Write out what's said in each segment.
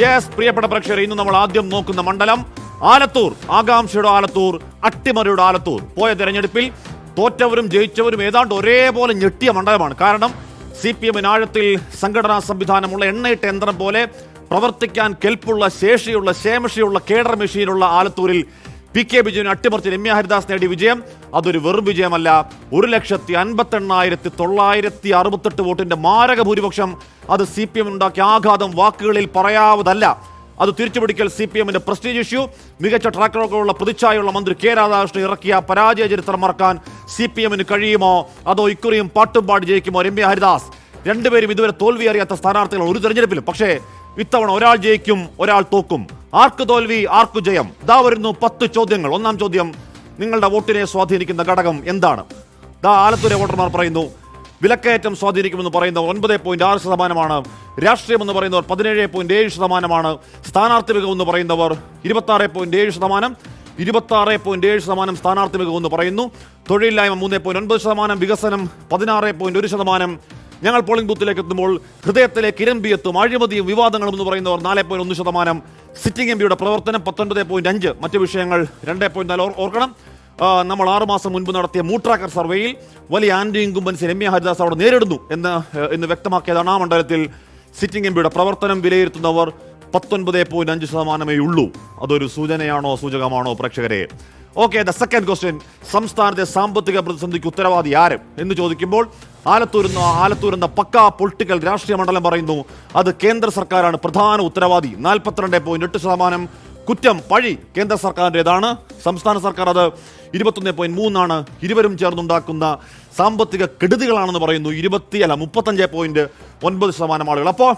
Yes, പ്രിയപ്പെട്ട പ്രേക്ഷകരെ, ഇന്ന് നമ്മൾ ആദ്യം നോക്കുന്ന മണ്ഡലം ആലത്തൂർ. ആകാംക്ഷയുടെ ആലത്തൂർ, അട്ടിമറിയുടെ ആലത്തൂർ. പോയ തെരഞ്ഞെടുപ്പിൽ തോറ്റവരും ജയിച്ചവരും ഏതാണ്ട് ഒരേപോലെ ഞെട്ടിയ മണ്ഡലമാണ്. കാരണം CPM ആഴത്തിൽ സംഘടനാ സംവിധാനമുള്ള എണ്ണയിട്ട യന്ത്രം പോലെ പ്രവർത്തിക്കാൻ കെൽപ്പുള്ള, ശേഷിയുള്ള, ക്ഷേമശിയുള്ള കേഡർ മെഷീനുള്ള ആലത്തൂരിൽ PK ബിജുവിനെ അട്ടിമറിച്ച് രമ്യ ഹരിദാസ് നേടിയ വിജയം അതൊരു വെറും വിജയമല്ല. 1,58,968 വോട്ടിന്റെ മാരക ഭൂരിപക്ഷം. അത് CPM ഉണ്ടാക്കിയ ആഘാതം വാക്കുകളിൽ പറയാവതല്ല. അത് തിരിച്ചുപിടിക്കൽ CPMന്റെ പ്രസ്റ്റീജ് ഇഷ്യൂ. മികച്ച ട്രാക്ക് റെക്കോർഡുള്ള പ്രതിച്ഛായുള്ള മന്ത്രി K രാധാകൃഷ്ണൻ ഇറക്കിയ പരാജയ ചരിത്രം മറക്കാൻ CPMന് കഴിയുമോ? അതോ ഇക്കുറിയും പാട്ടും പാടി ജയിക്കുമോ രമ്യ ഹരിദാസ്? രണ്ടുപേരും ഇതുവരെ തോൽവി അറിയാത്ത സ്ഥാനാർത്ഥികൾ ഒരു തെരഞ്ഞെടുപ്പിലും. പക്ഷേ ഇത്തവണ ഒരാൾ ജയിക്കും, ഒരാൾ തോക്കും. ആർക്ക് തോൽവി, ആർക്ക് ജയം? ദാ വരുന്നു 10 ചോദ്യങ്ങൾ. ഒന്നാം ചോദ്യം, നിങ്ങളുടെ വോട്ടിനെ സ്വാധീനിക്കുന്ന ഘടകം എന്താണ്? ദാ ആലത്തൂരെ വോട്ടർമാർ പറയുന്നു വിലക്കയറ്റം സ്വാധീനിക്കുമെന്ന് പറയുന്നവർ 9.6%. രാഷ്ട്രീയം എന്ന് പറയുന്നവർ 17.7%. സ്ഥാനാർത്ഥി മികവെന്ന് പറയുന്നവർ 26.7%. 26.7% സ്ഥാനാർത്ഥി മികവെന്ന് പറയുന്നു. തൊഴിലില്ലായ്മ 3.9%. വികസനം 16.1%. ഞങ്ങൾ പോളിംഗ് ബൂത്തിലേക്ക് എത്തുമ്പോൾ ഹൃദയത്തിലേക്ക് ഇരമ്പിയെത്തും അഴിമതിയും വിവാദങ്ങളും എന്ന് പറയുന്നവർ 4.1%. സിറ്റിംഗ് MPയുടെ പ്രവർത്തനം 19.5. മറ്റ് വിഷയങ്ങൾ 2.4. ഓർക്കണം, നമ്മൾ 6 മാസം മുൻപ് നടത്തിയ മൂട്രാക്കർ സർവേയിൽ വലിയ ആന്റി ഇൻകുംബൻസി രമ്യ ഹരിദാസ് അവിടെ നേരിടുന്നു എന്ന് വ്യക്തമാക്കിയതാണ്. ആ മണ്ഡലത്തിൽ സിറ്റിംഗ് MPയുടെ പ്രവർത്തനം വിലയിരുത്തുന്നവർ 19.5% ഉള്ളൂ. അതൊരു സൂചനയാണോ, സൂചകമാണോ പ്രേക്ഷകരെ? ഓക്കെ, ദ സെക്കൻഡ് ക്വസ്റ്റ്യൻ, സംസ്ഥാനത്തെ സാമ്പത്തിക പ്രതിസന്ധിക്ക് ഉത്തരവാദി ആര് എന്ന് ചോദിക്കുമ്പോൾ ആലത്തൂർ എന്ന പക്കാ പൊളിറ്റിക്കൽ രാഷ്ട്രീയ മണ്ഡലം പറയുന്നു അത് കേന്ദ്ര സർക്കാരാണ് പ്രധാന ഉത്തരവാദി. 42.8%. കുറ്റം, പഴി കേന്ദ്ര സർക്കാരിൻ്റെതാണ്. സംസ്ഥാന സർക്കാർ അത് 21.3%. ഇരുവരും ചേർന്നുണ്ടാക്കുന്ന സാമ്പത്തിക കെടുതികളാണെന്ന് പറയുന്നു 35.9% ആളുകൾ. അപ്പോൾ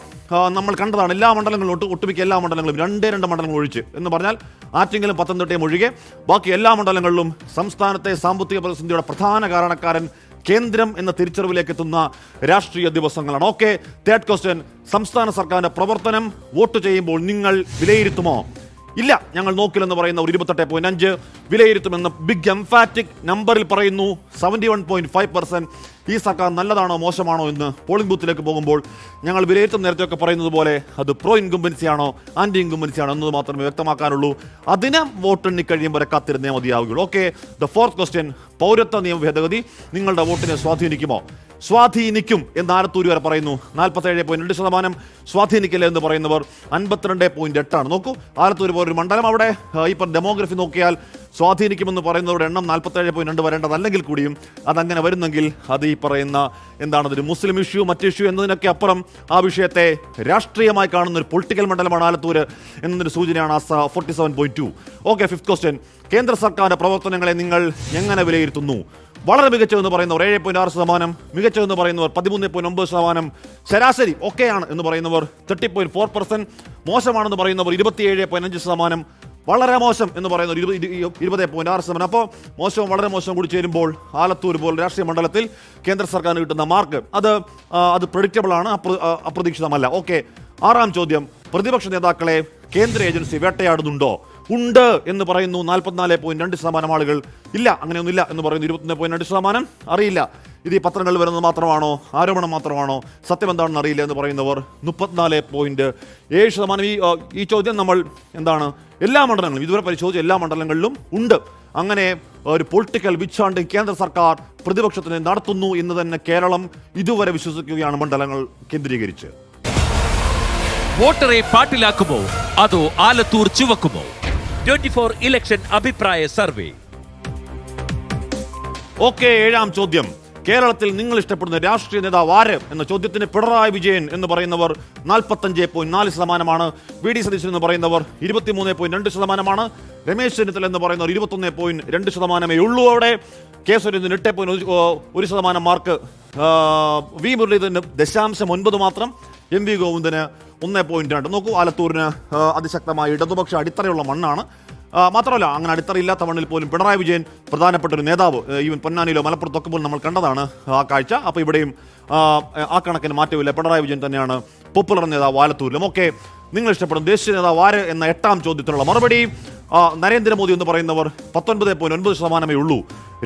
നമ്മൾ കണ്ടതാണ് എല്ലാ മണ്ഡലങ്ങളിലും, ഒട്ടുമിക്ക എല്ലാ മണ്ഡലങ്ങളും 2 മണ്ഡലങ്ങൾ ഒഴിച്ച് എന്ന് പറഞ്ഞാൽ ആറ്റിങ്ങലും പത്തനംതിട്ടയും ഒഴികെ ബാക്കി എല്ലാ മണ്ഡലങ്ങളിലും സംസ്ഥാനത്തെ സാമ്പത്തിക പ്രതിസന്ധിയുടെ പ്രധാന കാരണക്കാരൻ കേന്ദ്രം എന്ന തിരിച്ചറിവിലേക്ക് എത്തുന്ന രാഷ്ട്രീയ ദിവസങ്ങളാണ്. ഓക്കെ, തേർഡ് ക്വസ്റ്റ്യൻ, സംസ്ഥാന സർക്കാരിന്റെ പ്രവർത്തനം വോട്ട് ചെയ്യുമ്പോൾ നിങ്ങൾ വിലയിരുത്തുമോ? ഇല്ല, ഞങ്ങൾ നോക്കില്ലെന്ന് പറയുന്ന ഒരു 28.5. വിലയിരുത്തുമെന്ന് ബിഗ് എംഫാറ്റിക് നമ്പറിൽ പറയുന്നു 71.5%. ഈ സർക്കാർ നല്ലതാണോ മോശമാണോ എന്ന് പോളിംഗ് ബൂത്തിലേക്ക് പോകുമ്പോൾ ഞങ്ങൾ വിലയിരുത്തും നേരത്തെയൊക്കെ പറയുന്നത് പോലെ അത് പ്രോ ഇൻകുംബൻസിയാണോ ആന്റി ഇൻകുംബൻസിയാണോ എന്നത് മാത്രമേ വ്യക്തമാക്കാനുള്ളൂ. അതിന് വോട്ടെണ്ണി കഴിയുമ്പോൾ കാത്തിരുന്നേ മതിയാവുകയുള്ളൂ. ഓക്കെ, ദ ഫോർത്ത് ക്വസ്റ്റ്യൻ, പൗരത്വ നിയമ ഭേദഗതി നിങ്ങളുടെ വോട്ടിനെ സ്വാധീനിക്കുമോ? സ്വാധീനിക്കും എന്ന് ആലത്തൂർ വരെ പറയുന്നു 47.2%. സ്വാധീനിക്കില്ല എന്ന് പറയുന്നവർ 52.8%. നോക്കൂ, ആലത്തൂർ പോലൊരു മണ്ഡലം, അവിടെ ഇപ്പം ഡെമോഗ്രഫി നോക്കിയാൽ സ്വാധീനിക്കുമെന്ന് പറയുന്നവരുടെ എണ്ണം 47.2 വരേണ്ടതല്ലെങ്കിൽ കൂടിയും അതങ്ങനെ വരുന്നെങ്കിൽ അത് ഈ പറയുന്ന അതൊരു മുസ്ലിം ഇഷ്യൂ, മറ്റ് ഇഷ്യൂ എന്നതിനൊക്കെ അപ്പുറം ആ വിഷയത്തെ രാഷ്ട്രീയമായി കാണുന്ന ഒരു പൊളിറ്റിക്കൽ മണ്ഡലമാണ് ആലത്തൂർ എന്നൊരു സൂചനയാണ് 47.2. ഓക്കെ, ഫിഫ്ത് ക്വസ്റ്റ്യൻ, കേന്ദ്ര സർക്കാരിന്റെ പ്രവർത്തനങ്ങളെ നിങ്ങൾ എങ്ങനെ വിലയിരുത്തുന്നു? വളരെ മികച്ചതെന്ന് പറയുന്നവർ 7.6%. മികച്ചതെന്ന് പറയുന്നവർ 13.9%. ശരാശരി ഓക്കെയാണ് എന്ന് പറയുന്നവർ 30.4%. മോശമാണെന്ന് പറയുന്നവർ 27.5%. വളരെ മോശം എന്ന് പറയുന്ന 20.6%. അപ്പോൾ മോശവും വളരെ മോശവും കൂടി ചേരുമ്പോൾ ആലത്തൂർ പോലെ രാഷ്ട്രീയ മണ്ഡലത്തിൽ കേന്ദ്ര സർക്കാരിന് കിട്ടുന്ന മാർക്ക് അത് പ്രഡിക്റ്റബിൾ ആണ്, അപ്രതീക്ഷിതമല്ല. ഓക്കെ, ആറാം ചോദ്യം, പ്രതിപക്ഷ നേതാക്കളെ കേന്ദ്ര ഏജൻസി വേട്ടയാടുന്നുണ്ടോ? ഉണ്ട് എന്ന് പറയുന്നു 44.2% ആളുകൾ. ഇല്ല, അങ്ങനെയൊന്നുമില്ല എന്ന് പറയുന്നു 21.2%. അറിയില്ല, ഇത് ഈ പത്രങ്ങളിൽ വരുന്നത് മാത്രമാണോ, ആരോപണം മാത്രമാണോ, സത്യം എന്താണെന്ന് അറിയില്ല എന്ന് പറയുന്നവർ 34.7%. ഈ ചോദ്യം നമ്മൾ എല്ലാ മണ്ഡലങ്ങളിലും ഇതുവരെ പരിശോധിച്ച എല്ലാ മണ്ഡലങ്ങളിലും ഉണ്ട്. അങ്ങനെ ഒരു പൊളിറ്റിക്കൽ വിച്ചാണ്ട് കേന്ദ്ര സർക്കാർ പ്രതിപക്ഷത്തിന് നടത്തുന്നു എന്ന് തന്നെ കേരളം ഇതുവരെ വിശ്വസിക്കുകയാണ് മണ്ഡലങ്ങൾ കേന്ദ്രീകരിച്ച്. വോട്ടറെ പാട്ടിലാക്കുമോ അതോ ആലത്തൂർ ചുവക്കുമോ? 24 ഇലക്ഷൻ അഭിപ്രായ സർവേ. ഓക്കെ, ഏഴാം ചോദ്യം, കേരളത്തിൽ നിങ്ങൾ ഇഷ്ടപ്പെടുന്ന രാഷ്ട്രീയ നേതാവ് ആര് എന്ന ചോദ്യത്തിന് പിണറായി വിജയൻ എന്ന് പറയുന്നവർ 45.4%. VD സതീശൻ എന്ന് പറയുന്നവർ 23.2%. രമേശ് ചെന്നിത്തല എന്ന് പറയുന്നവർ 21.2% ഉള്ളൂ. അവിടെ കെ സുരേന്ദ്രന് 8.1% മാർക്ക്. വി മുരളീധരന് 0.9 മാത്രം. MV ഗോവിന്ദന് 1.2. നോക്കൂ, ആലത്തൂരിന് അതിശക്തമായ ഇടതുപക്ഷ അടിത്തറയുള്ള മണ്ണാണ്. മാത്രമല്ല, അങ്ങനെ അടിത്തറയില്ലാത്ത മണ്ണിൽ പോലും പിണറായി വിജയൻ പ്രധാനപ്പെട്ട ഒരു നേതാവ്. ഈവൻ പൊന്നാനിയിലോ മലപ്പുറത്തൊക്കെ പോലും നമ്മൾ കണ്ടതാണ് ആ കാഴ്ച. അപ്പോൾ ഇവിടെയും ആ കണക്കിന് മാറ്റമില്ല, പിണറായി വിജയൻ തന്നെയാണ് പോപ്പുലർ നേതാവ് ആലത്തൂരിലും. ഒക്കെ, നിങ്ങൾ ഇഷ്ടപ്പെടുന്ന ദേശീയ നേതാവ് ആര് എന്ന 8ാം ചോദ്യത്തിനുള്ള മറുപടി നരേന്ദ്രമോദി എന്ന് പറയുന്നവർ 19.9% ഉള്ളൂ.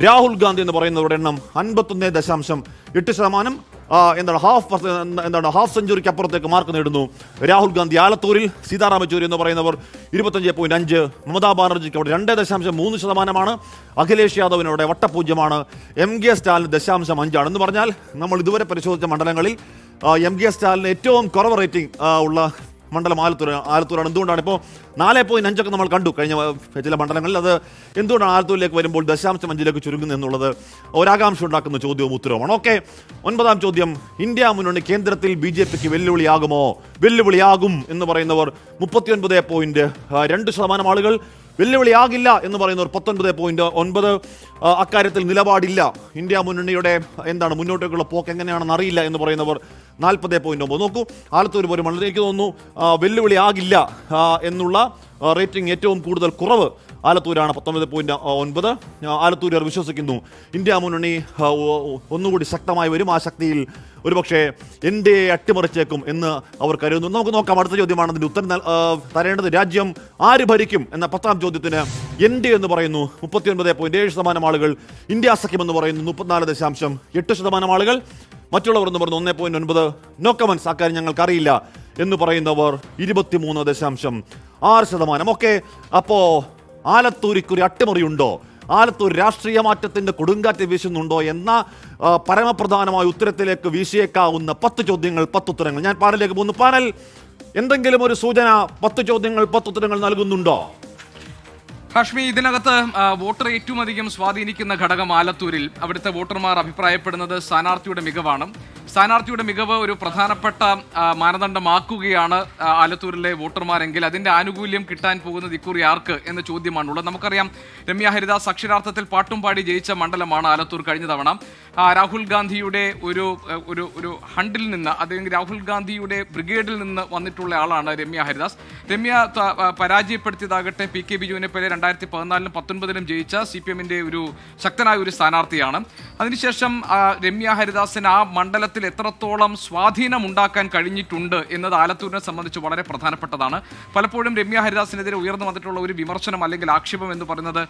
രാഹുൽ ഗാന്ധി എന്ന് പറയുന്നവരുടെ എണ്ണം 51.8%. എന്താണ് ഹാഫ് സെഞ്ചുറിക്ക് അപ്പുറത്തേക്ക് മാർക്ക് നേടുന്നു രാഹുൽ ഗാന്ധി ആലത്തൂരിൽ. സീതാറാം യെച്ചൂരി എന്ന് പറയുന്നവർ 25.5. മമതാ ബാനർജിക്ക് അവിടെ 2.3%. അഖിലേഷ് യാദവിന് അവിടെ വട്ടപൂജ്യമാണ്. MK സ്റ്റാലിന് 0.5 എന്ന് പറഞ്ഞാൽ നമ്മൾ ഇതുവരെ പരിശോധിച്ച മണ്ഡലങ്ങളിൽ MK സ്റ്റാലിന് ഏറ്റവും കുറവ് റേറ്റിംഗ് ഉള്ള മണ്ഡലം ആലത്തൂരാണ്. എന്തുകൊണ്ടാണ് ഇപ്പോൾ 4.5 നമ്മൾ കണ്ടു കഴിഞ്ഞ ചില മണ്ഡലങ്ങളിൽ. അത് എന്തുകൊണ്ടാണ് ആലത്തൂരിലേക്ക് വരുമ്പോൾ 0.5 ചുരുങ്ങുന്നു എന്നുള്ളത് ഒരാകാംക്ഷ ഉണ്ടാക്കുന്ന ചോദ്യവും ഉത്തരവുമാണ്. ഓക്കെ, 9ാം ചോദ്യം. ഇന്ത്യ മുന്നണി കേന്ദ്രത്തിൽ BJPക്ക് വെല്ലുവിളിയാകുമോ? വെല്ലുവിളിയാകും എന്ന് പറയുന്നവർ 39.2% ആളുകൾ. വെല്ലുവിളിയാകില്ല എന്ന് പറയുന്നവർ 19.9. അക്കാര്യത്തിൽ നിലപാടില്ല. ഇന്ത്യ മുന്നണിയുടെ മുന്നോട്ടേക്കുള്ള പോക്ക് എങ്ങനെയാണെന്ന് അറിയില്ല എന്ന് പറയുന്നവർ 40.9. നോക്കൂ, ആലത്തൂർ പോലും വളരെ എനിക്ക് തോന്നുന്നു വെല്ലുവിളിയാകില്ല എന്നുള്ള റേറ്റിംഗ് ഏറ്റവും കൂടുതൽ കുറവ് ആലത്തൂരാണ്. 19.9. ആലത്തൂർ വിശ്വസിക്കുന്നു ഇന്ത്യ മുന്നണി ഒന്നുകൂടി ശക്തമായി വരും. ആ ശക്തിയിൽ ഒരുപക്ഷെ NDA അട്ടിമറിച്ചേക്കും എന്ന് അവർ കരുതുന്നു. നമുക്ക് നോക്കാം. അടുത്ത ചോദ്യമാണ് അതിൻ്റെ ഉത്തരം തരേണ്ടത്. രാജ്യം ആര് ഭരിക്കും എന്ന 10ാം ചോദ്യത്തിന് NDA എന്ന് പറയുന്നു 39.7% ആളുകൾ. ഇന്ത്യ സഖ്യം എന്ന് പറയുന്നു 34.8% ആളുകൾ. മറ്റുള്ളവർ എന്ന് പറയുന്നു 1.9. നോ കമൻസ്, അക്കാര്യം ഞങ്ങൾക്കറിയില്ല എന്ന് പറയുന്നവർ 23.6%. ഓക്കെ, അപ്പോൾ ആലത്തൂരിക്കൊരു അട്ടിമറിയുണ്ടോ? ആലത്തൂർ രാഷ്ട്രീയ മാറ്റത്തിന്റെ കൊടുങ്കാറ്റ് വീശുന്നുണ്ടോ എന്ന പരമപ്രധാനമായ ഉത്തരത്തിലേക്ക് വീശിയേക്കാവുന്ന 10 ചോദ്യങ്ങൾ 10 ഉത്തരങ്ങൾ. ഞാൻ പാനലിലേക്ക് പോകുന്നു. പാനൽ, എന്തെങ്കിലും ഒരു സൂചന 10 ചോദ്യങ്ങൾ 10 ഉത്തരങ്ങൾ നൽകുന്നുണ്ടോ? ഹാഷ്മി, ഇതിനകത്ത് വോട്ടർ ഏറ്റവും അധികം സ്വാധീനിക്കുന്ന ഘടകം ആലത്തൂരിൽ അവിടുത്തെ വോട്ടർമാർ അഭിപ്രായപ്പെടുന്നത് സ്ഥാനാർത്ഥിയുടെ മികവാണ്. സ്ഥാനാർത്ഥിയുടെ മികവ് ഒരു പ്രധാനപ്പെട്ട മാനദണ്ഡമാക്കുകയാണ് ആലത്തൂരിലെ വോട്ടർമാരെങ്കിൽ അതിന്റെ ആനുകൂല്യം കിട്ടാൻ പോകുന്നത് ഇക്കുറി ആർക്ക് എന്ന ചോദ്യമാണുള്ളത്. നമുക്കറിയാം, രമ്യ ഹരിദാസ് അക്ഷരാർത്ഥത്തിൽ പാട്ടും പാടി ജയിച്ച മണ്ഡലമാണ് ആലത്തൂർ കഴിഞ്ഞ തവണ. രാഹുൽ ഗാന്ധിയുടെ ഒരു ഹണ്ടിൽ നിന്ന്, അല്ലെങ്കിൽ രാഹുൽ ഗാന്ധിയുടെ ബ്രിഗേഡിൽ നിന്ന് വന്നിട്ടുള്ള ആളാണ് രമ്യ ഹരിദാസ്. രമ്യ പരാജയപ്പെടുത്തിയതാകട്ടെ PK ബിജുവിനെ പോലെ 2014-ലും 19-ലും ജയിച്ച CPM-ന്റെ ഒരു ശക്തനായ ഒരു സ്ഥാനാർത്ഥിയാണ്. അതിനുശേഷം രമ്യ ഹരിദാസിന് ആ മണ്ഡലത്തിൽ എത്രത്തോളം സ്വാധീനം ഉണ്ടാക്കാൻ കഴിഞ്ഞിട്ടുണ്ട് എന്നത് ആലത്തൂരിനെ സംബന്ധിച്ച് വളരെ പ്രധാനപ്പെട്ടതാണ്. പലപ്പോഴും രമ്യ ഹരിദാസിനെതിരെ ഉയർന്നു വന്നിട്ടുള്ള ഒരു വിമർശനം അല്ലെങ്കിൽ ആക്ഷേപം എന്ന് പറയുന്നത്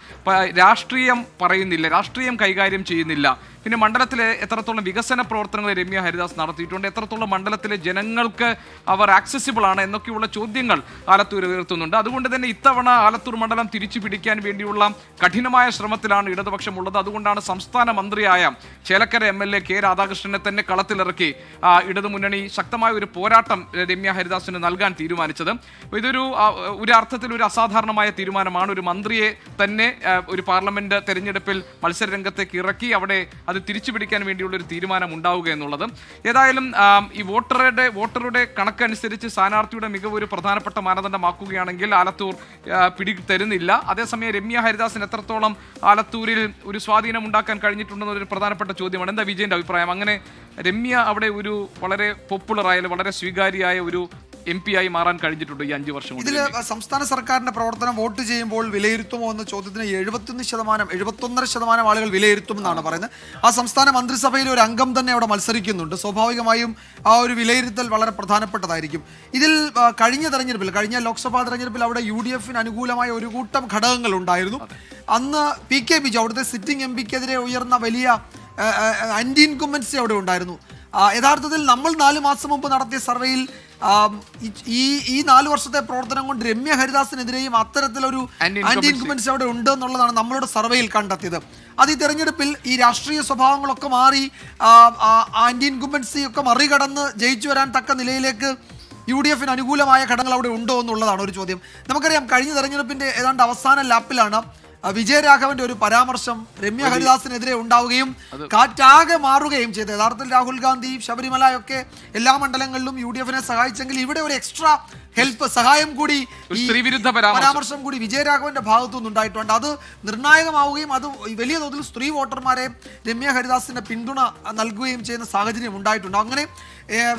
രാഷ്ട്രീയം പറയുന്നില്ല, രാഷ്ട്രീയം കൈകാര്യം ചെയ്യുന്നില്ല. പിന്നെ മണ്ഡലത്തിലെ എത്രത്തോളം വികസന പ്രവർത്തനങ്ങൾ രമ്യ ഹരിദാസ് നടത്തിയിട്ടുണ്ട്, എത്രത്തോളം മണ്ഡലത്തിലെ ജനങ്ങൾക്ക് അവർ ആക്സസിബിൾ ആണ് എന്നൊക്കെയുള്ള ചോദ്യങ്ങൾ ആലത്തൂർ ഉയർത്തുന്നുണ്ട്. അതുകൊണ്ട് തന്നെ ഇത്തവണ ആലത്തൂർ മണ്ഡലം തിരിച്ചു പിടിക്കാൻ വേണ്ടിയുള്ള കഠിനമായ ശ്രമത്തിലാണ് ഇടതുപക്ഷമുള്ളത്. അതുകൊണ്ടാണ് സംസ്ഥാന മന്ത്രിയായ ചേലക്കര MLA K രാധാകൃഷ്ണനെ തന്നെ കളത്തിലിറക്കി ഇടതുമുന്നണി ശക്തമായ ഒരു പോരാട്ടം രമ്യ ഹരിദാസിന് നൽകാൻ തീരുമാനിച്ചത്. ഇതൊരു അർത്ഥത്തിൽ ഒരു അസാധാരണമായ തീരുമാനമാണ്. ഒരു മന്ത്രിയെ തന്നെ ഒരു പാർലമെന്റ് തെരഞ്ഞെടുപ്പിൽ മത്സരരംഗത്തേക്ക് ഇറക്കി അവിടെ അത് തിരിച്ചു പിടിക്കാൻ വേണ്ടിയുള്ള ഒരു തീരുമാനം ഉണ്ടാവുക എന്നുള്ളത്. ഏതായാലും ഈ വോട്ടറുടെ കണക്കനുസരിച്ച് സ്ഥാനാർത്ഥിയുടെ മികവ് ഒരു പ്രധാനപ്പെട്ട മാനദണ്ഡമാക്കുകയാണെങ്കിൽ ആലത്തൂർ പിടിതരുന്നില്ല. അതേസമയം രമ്യ ഹരിദാസിന് എത്രത്തോളം ആലത്തൂരിൽ ഒരു സ്വാധീനം ഉണ്ടാക്കാൻ കഴിഞ്ഞിട്ടുണ്ടെന്നൊരു പ്രധാനപ്പെട്ട ചോദ്യമാണ്. എന്താ വിജയന്റെ അഭിപ്രായം? അങ്ങനെ രമ്യ അവിടെ ഒരു വളരെ പോപ്പുലറായ, വളരെ സ്വീകാര്യമായ ഒരു MP ആയി മാറാൻ കഴിഞ്ഞിട്ടുണ്ട് ഈ 5 വർഷം. ഇതിൽ സംസ്ഥാന സർക്കാരിന്റെ പ്രവർത്തനം വോട്ട് ചെയ്യുമ്പോൾ വിലയിരുത്തുമോ എന്ന ചോദ്യത്തിന് 71% ആളുകൾ വിലയിരുത്തും എന്നാണ് പറയുന്നത്. ആ സംസ്ഥാന മന്ത്രിസഭയിൽ ഒരു അംഗം തന്നെ അവിടെ മത്സരിക്കുന്നുണ്ട്. സ്വാഭാവികമായും ആ ഒരു വിലയിരുത്തൽ വളരെ പ്രധാനപ്പെട്ടതായിരിക്കും. ഇതിൽ കഴിഞ്ഞ ലോക്സഭാ തെരഞ്ഞെടുപ്പിൽ അവിടെ UDF-ന് അനുകൂലമായ ഒരു കൂട്ടം ഘടകങ്ങൾ ഉണ്ടായിരുന്നു. അന്ന് PK ബിജു അവിടുത്തെ സിറ്റിംഗ് MP-ക്കെതിരെ ഉയർന്ന വലിയ ആന്റി ഇൻകംബൻസി അവിടെ ഉണ്ടായിരുന്നു. യഥാർത്ഥത്തിൽ നമ്മൾ 4 മാസം മുമ്പ് നടത്തിയ സർവേയിൽ ഈ 4 വർഷത്തെ പ്രവർത്തനം കൊണ്ട് രമ്യ ഹരിദാസിനെതിരെയും അത്തരത്തിലൊരു ആന്റി ഇൻകംബൻസി അവിടെ ഉണ്ട് എന്നുള്ളതാണ് നമ്മളുടെ സർവേയിൽ കണ്ടെത്തിയത്. അത് ഈ തെരഞ്ഞെടുപ്പിൽ ഈ രാഷ്ട്രീയ സ്വഭാവങ്ങളൊക്കെ മാറി ആന്റി ഇൻകംബൻസി ഒക്കെ മറികടന്ന് ജയിച്ചു വരാൻ തക്ക നിലയിലേക്ക് UDF-ന് അനുകൂലമായ ഘടകങ്ങൾ അവിടെ ഉണ്ടോ എന്നുള്ളതാണ് ഒരു ചോദ്യം. നമുക്കറിയാം, കഴിഞ്ഞ തെരഞ്ഞെടുപ്പിന്റെ ഏതാണ്ട് അവസാന ലാപ്പിലാണ് വിജയരാഘവന്റെ ഒരു പരാമർശം രമ്യ ഹരിദാസിനെതിരെ ഉണ്ടാവുകയും കാറ്റാകെ മാറുകയും ചെയ്തു. യഥാർത്ഥത്തിൽ രാഹുൽ ഗാന്ധി, ശബരിമല ഒക്കെ എല്ലാ മണ്ഡലങ്ങളിലും UDF-നെ സഹായിച്ചെങ്കിൽ ഇവിടെ ഒരു എക്സ്ട്രാ സഹായം കൂടി, പരാമർശം കൂടി വിജയരാഘവന്റെ ഭാഗത്തുനിന്ന് ഉണ്ടായിട്ടുണ്ട്. അത് നിർണായകമാവുകയും അത് വലിയ തോതിൽ സ്ത്രീ വോട്ടർമാരെ രമ്യ ഹരിദാസിന്റെ പിന്തുണ നൽകുകയും ചെയ്യുന്ന സാഹചര്യം ഉണ്ടായിട്ടുണ്ട്. അങ്ങനെ